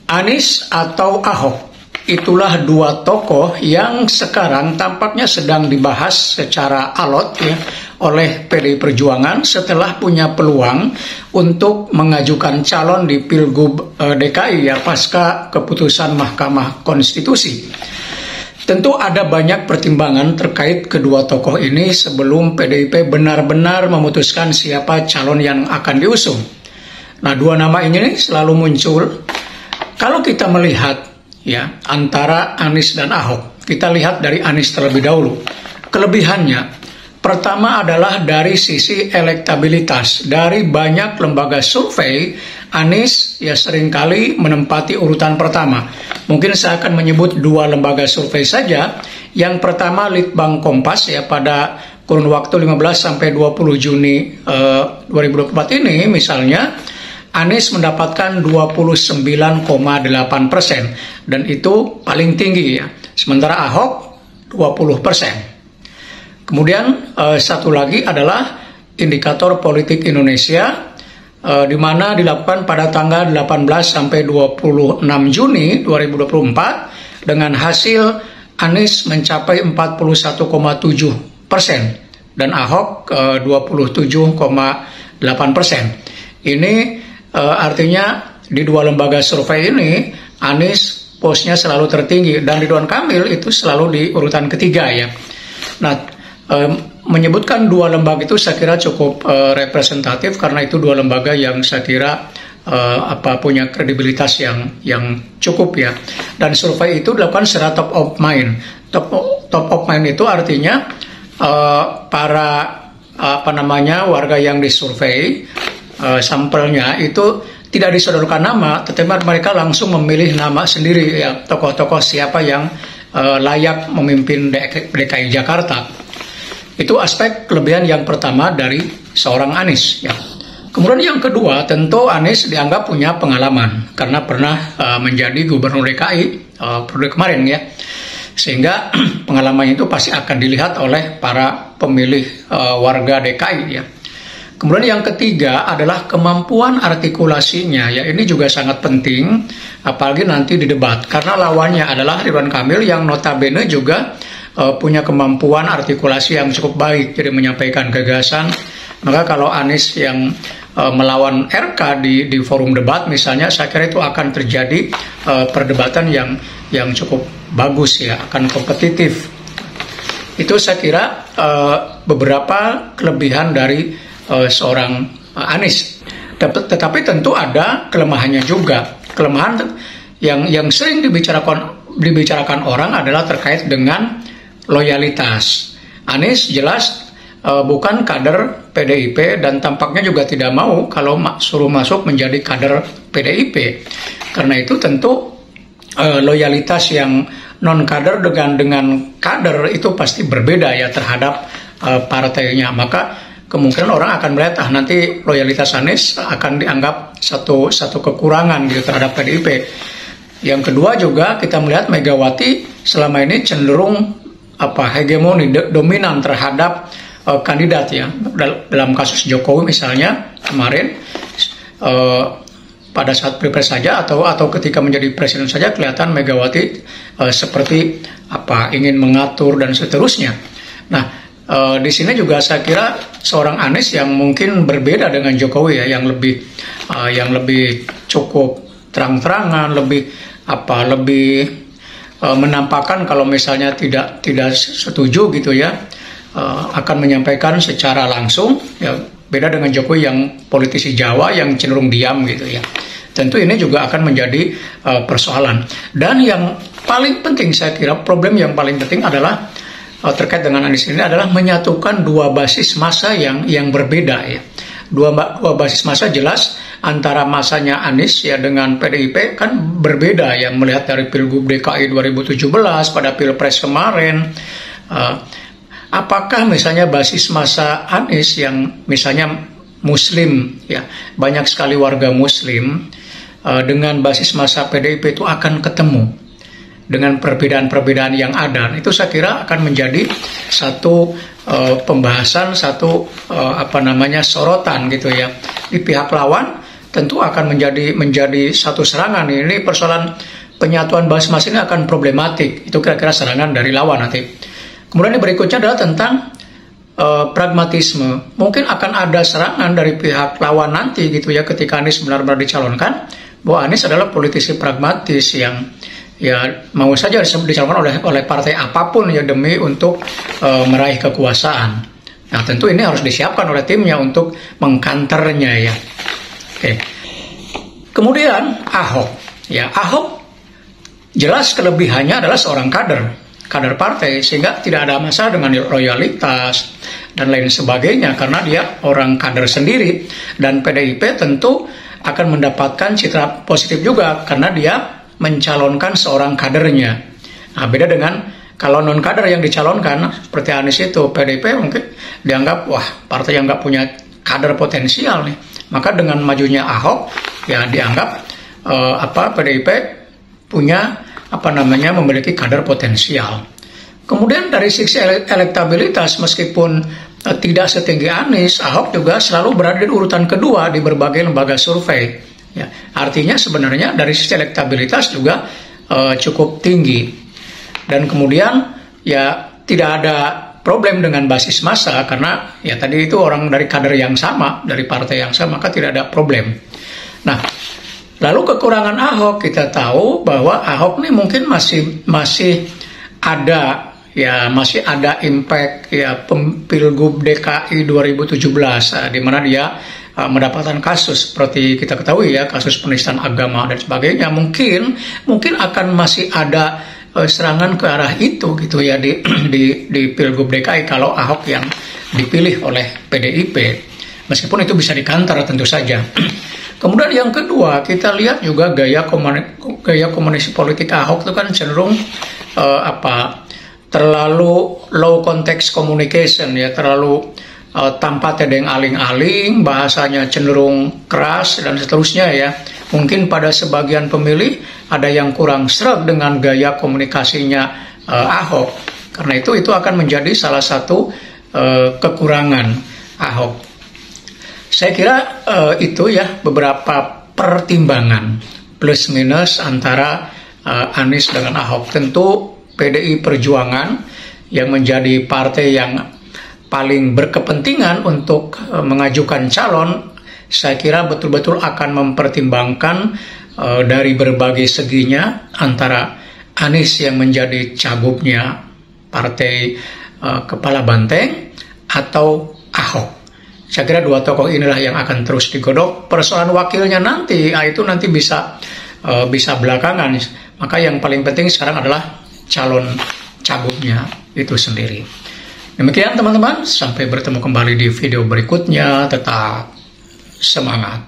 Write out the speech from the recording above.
Anies atau Ahok, itulah dua tokoh yang sekarang tampaknya sedang dibahas secara alot ya oleh PDI Perjuangan setelah punya peluang untuk mengajukan calon di Pilgub DKI ya pasca keputusan Mahkamah Konstitusi. Tentu ada banyak pertimbangan terkait kedua tokoh ini sebelum PDIP benar-benar memutuskan siapa calon yang akan diusung. Nah, dua nama ini selalu muncul. Kalau kita melihat ya antara Anies dan Ahok, kita lihat dari Anies terlebih dahulu. Kelebihannya pertama adalah dari sisi elektabilitas. Dari banyak lembaga survei, Anies ya seringkali menempati urutan pertama. Mungkin saya akan menyebut dua lembaga survei saja. Yang pertama Litbang Kompas ya pada kurun waktu 15 sampai 20 Juni 2024 ini misalnya Anies mendapatkan 29,8% dan itu paling tinggi ya. Sementara Ahok 20%. Kemudian satu lagi adalah indikator politik Indonesia di mana dilakukan pada tanggal 18 sampai 26 Juni 2024 dengan hasil Anies mencapai 41,7% dan Ahok 27,8%. Ini artinya di dua lembaga survei ini Anies posnya selalu tertinggi dan Ridwan Kamil itu selalu di urutan ketiga ya. Nah, menyebutkan dua lembaga itu saya kira cukup representatif karena itu dua lembaga yang saya kira punya kredibilitas yang cukup ya. Dan survei itu dilakukan secara top of mind. Top of mind itu artinya para warga yang disurvei sampelnya itu tidak disodorkan nama, tetapi mereka langsung memilih nama sendiri ya tokoh-tokoh siapa yang layak memimpin DKI Jakarta. Itu aspek kelebihan yang pertama dari seorang Anies ya. Kemudian yang kedua tentu Anies dianggap punya pengalaman karena pernah menjadi gubernur DKI periode kemarin ya. Sehingga pengalaman itu pasti akan dilihat oleh para pemilih warga DKI ya. Kemudian yang ketiga adalah kemampuan artikulasinya ya, ini juga sangat penting apalagi nanti di debat karena lawannya adalah Ridwan Kamil yang notabene juga punya kemampuan artikulasi yang cukup baik jadi menyampaikan gagasan. Maka kalau Anies yang melawan RK di forum debat misalnya, saya kira itu akan terjadi perdebatan yang cukup bagus ya, akan kompetitif. Itu saya kira beberapa kelebihan dari seorang Anies. Tetapi tentu ada kelemahannya juga. Kelemahan yang sering dibicarakan orang adalah terkait dengan loyalitas. Anies jelas bukan kader PDIP dan tampaknya juga tidak mau kalau suruh masuk menjadi kader PDIP. Karena itu tentu loyalitas yang non kader dengan kader itu pasti berbeda ya terhadap partainya. Maka kemungkinan orang akan melihat nanti loyalitas Anies akan dianggap satu kekurangan gitu terhadap PDIP. Yang kedua juga kita melihat Megawati selama ini cenderung hegemoni dominan terhadap kandidat ya. Dalam kasus Jokowi misalnya kemarin pada saat pilpres saja atau ketika menjadi presiden saja kelihatan Megawati seperti ingin mengatur dan seterusnya. Nah, di sini juga saya kira seorang Anies yang mungkin berbeda dengan Jokowi ya, yang lebih cukup terang-terangan, lebih menampakkan kalau misalnya tidak setuju gitu ya, akan menyampaikan secara langsung ya, beda dengan Jokowi yang politisi Jawa yang cenderung diam gitu ya. Tentu ini juga akan menjadi persoalan. Dan yang paling penting saya kira problem yang paling penting adalah terkait dengan Anies ini adalah menyatukan dua basis massa yang berbeda ya. Dua basis massa jelas antara masanya Anies ya dengan PDIP kan berbeda ya, melihat dari Pilgub DKI 2017 pada Pilpres kemarin. Apakah misalnya basis massa Anies yang misalnya Muslim ya, banyak sekali warga Muslim dengan basis massa PDIP itu akan ketemu dengan perbedaan-perbedaan yang ada. Itu saya kira akan menjadi satu pembahasan, satu sorotan gitu ya. Di pihak lawan tentu akan menjadi satu serangan. Ini persoalan penyatuan Basmas ini akan problematik. Itu kira-kira serangan dari lawan nanti. Kemudian yang berikutnya adalah tentang pragmatisme. Mungkin akan ada serangan dari pihak lawan nanti gitu ya, ketika Anies benar-benar dicalonkan, bahwa Anies adalah politisi pragmatis yang ya mau saja dicalonkan oleh partai apapun ya demi untuk meraih kekuasaan. Nah tentu ini harus disiapkan oleh timnya untuk mengkanternya ya. Oke. Kemudian Ahok, ya Ahok jelas kelebihannya adalah seorang kader partai, sehingga tidak ada masalah dengan loyalitas dan lain sebagainya karena dia orang kader sendiri, dan PDIP tentu akan mendapatkan citra positif juga karena dia mencalonkan seorang kadernya. Nah, beda dengan kalau non kader yang dicalonkan seperti Anies itu, PDIP mungkin dianggap wah partai yang nggak punya kader potensial nih. Maka dengan majunya Ahok ya dianggap PDIP punya memiliki kader potensial. Kemudian dari sisi elektabilitas, meskipun tidak setinggi Anies, Ahok juga selalu berada di urutan kedua di berbagai lembaga survei. Ya, artinya sebenarnya dari sisi elektabilitas juga cukup tinggi. Dan kemudian ya tidak ada problem dengan basis massa karena ya tadi itu orang dari kader yang sama, dari partai yang sama, maka tidak ada problem. Nah, lalu kekurangan Ahok, kita tahu bahwa Ahok ini mungkin masih ada impact ya Pilgub DKI 2017 di mana dia mendapatkan kasus seperti kita ketahui ya, kasus penistaan agama dan sebagainya. Mungkin akan masih ada serangan ke arah itu gitu ya di Pilgub DKI kalau Ahok yang dipilih oleh PDIP. Meskipun itu bisa dikantor tentu saja. Kemudian yang kedua, kita lihat juga gaya komunikasi politik Ahok itu kan cenderung terlalu low context communication ya, terlalu tanpa tedeng aling-aling, bahasanya cenderung keras dan seterusnya ya. Mungkin pada sebagian pemilih ada yang kurang sreg dengan gaya komunikasinya Ahok. Karena itu akan menjadi salah satu kekurangan Ahok. Saya kira itu ya beberapa pertimbangan plus minus antara Anies dengan Ahok. Tentu PDI Perjuangan yang menjadi partai yang paling berkepentingan untuk mengajukan calon, saya kira betul-betul akan mempertimbangkan dari berbagai seginya antara Anies yang menjadi cagupnya partai Kepala Banteng atau Ahok. Saya kira dua tokoh inilah yang akan terus digodok. Persoalan wakilnya nanti, itu nanti bisa belakangan. Maka yang paling penting sekarang adalah calon cagupnya itu sendiri. Demikian teman-teman, sampai bertemu kembali di video berikutnya. Tetap semangat.